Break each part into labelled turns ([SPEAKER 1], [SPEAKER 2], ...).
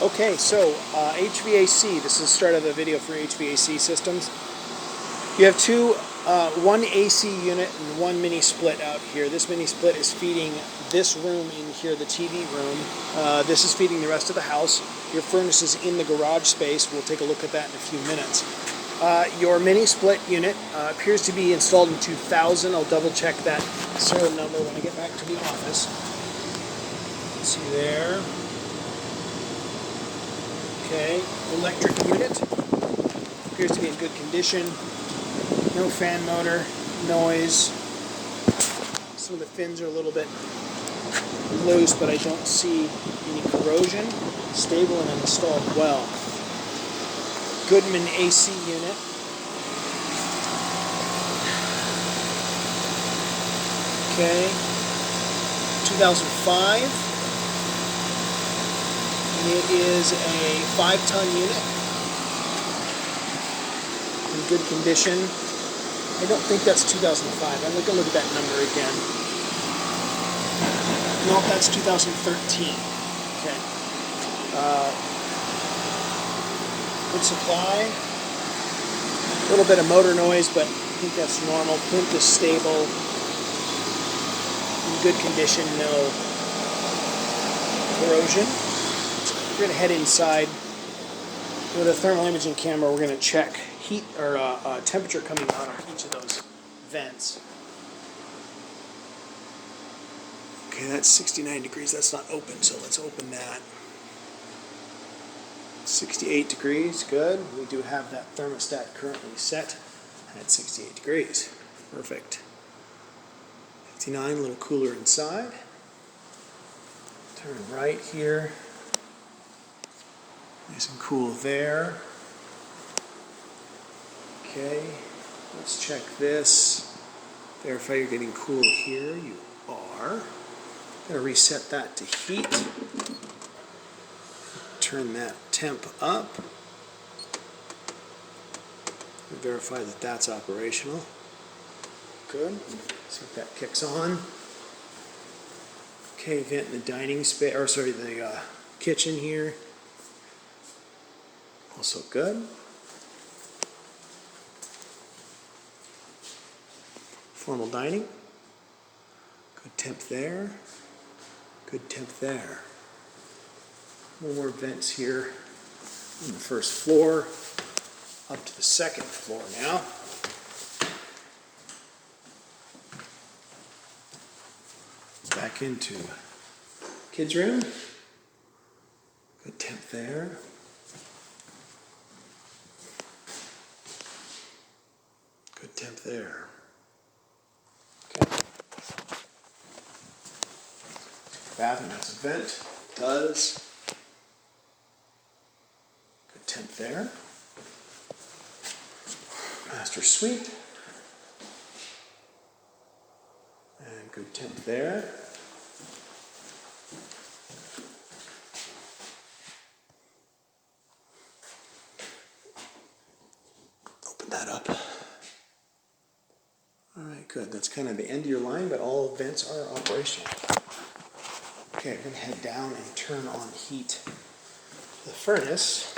[SPEAKER 1] Okay, so HVAC, this is the start of the video for HVAC systems. You have one AC unit and one mini split out here. This mini split is feeding this room in here, the TV room. This is feeding the rest of the house. Your furnace is in the garage space. We'll take a look at that in a few minutes. Your mini split unit appears to be installed in 2000. I'll double check that serial number when I get back to the office. See there. Okay, electric unit. Appears to be in good condition. No fan motor, noise. Some of the fins are a little bit loose, but I don't see any corrosion. Stable and installed well. Goodman AC unit. Okay, 2005. It is a 5-ton unit in good condition. I don't think that's 2005. I'm going to look at that number again. No, that's 2013. Okay. Good supply. A little bit of motor noise, but I think that's normal. Plinth is stable. In good condition, no corrosion. We're going to head inside. With a thermal imaging camera, we're going to check heat or temperature coming out of each of those vents. Okay, that's 69 degrees. That's not open, so let's open that. 68 degrees, good. We do have that thermostat currently set at 68 degrees. Perfect. 59, a little cooler inside. Turn right here. Nice and cool there. Okay, let's check this. Verify you're getting cool here. You are. I'm going to reset that to heat. Turn that temp up. Verify that that's operational. Good. See if that kicks on. Okay, vent in the dining space, or sorry, the kitchen here. Also good. Formal dining. Good temp there. Good temp there. More vents here on the first floor. Up to the second floor now. Back into kids' room. Good temp there. Good temp there. Okay. Bathroom has a vent. Does. Good temp there. Master suite. And good temp there. Open that up. Alright, good. That's kind of the end of your line, but all vents are operational. Okay, we're going to head down and turn on heat. The furnace.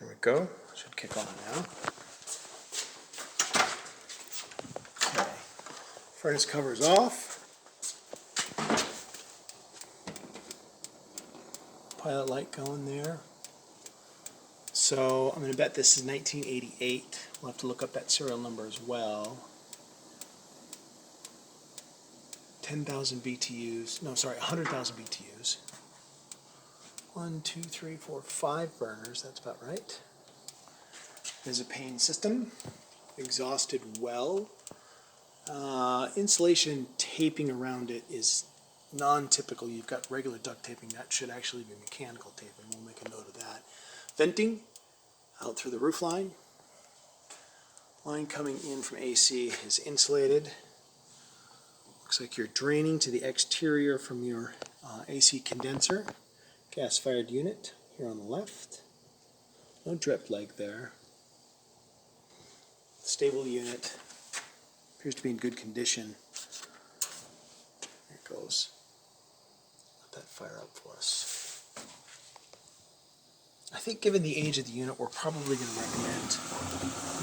[SPEAKER 1] There we go. Should kick on now. Okay. Furnace cover's off. Pilot light going there. So I'm going to bet this is 1988. We'll have to look up that serial number as well. 10,000 BTUs. No, sorry, 100,000 BTUs. 1, 2, 3, 4, 5 burners. That's about right. There's a pane system. Exhausted well. Insulation taping around it is non-typical. You've got regular duct taping. That should actually be mechanical taping. We'll make a note of that. Venting out through the roof line. Line coming in from AC is insulated. Looks like you're draining to the exterior from your AC condenser. Gas-fired unit. here on the left. No drip leg there. Stable unit. Appears to be in good condition. There it goes. Let that fire up for us. I think given the age of the unit, we're probably going to recommend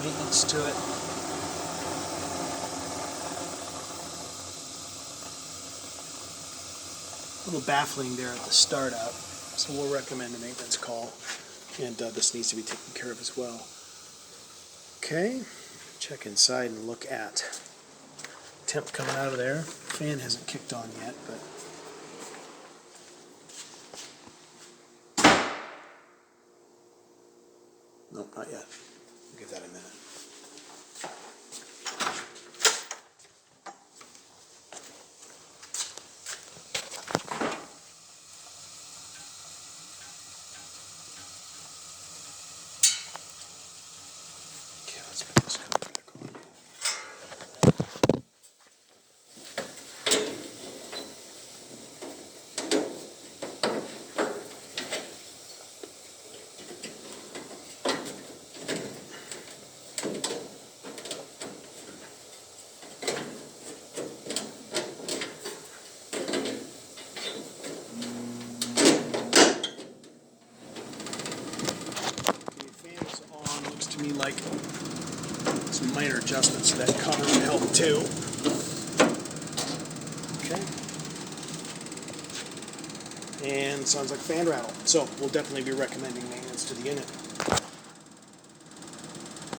[SPEAKER 1] maintenance to it. A little baffling there at the startup, so we'll recommend a maintenance call, and this needs to be taken care of as well. Okay, check inside and look at temp coming out of there. Fan hasn't kicked on yet, but nope, not yet. We'll give that a minute. Okay, let's put this cover back on. To me like some minor adjustments to that cover would help too. Okay. And sounds like fan rattle. So we'll definitely be recommending maintenance to the unit.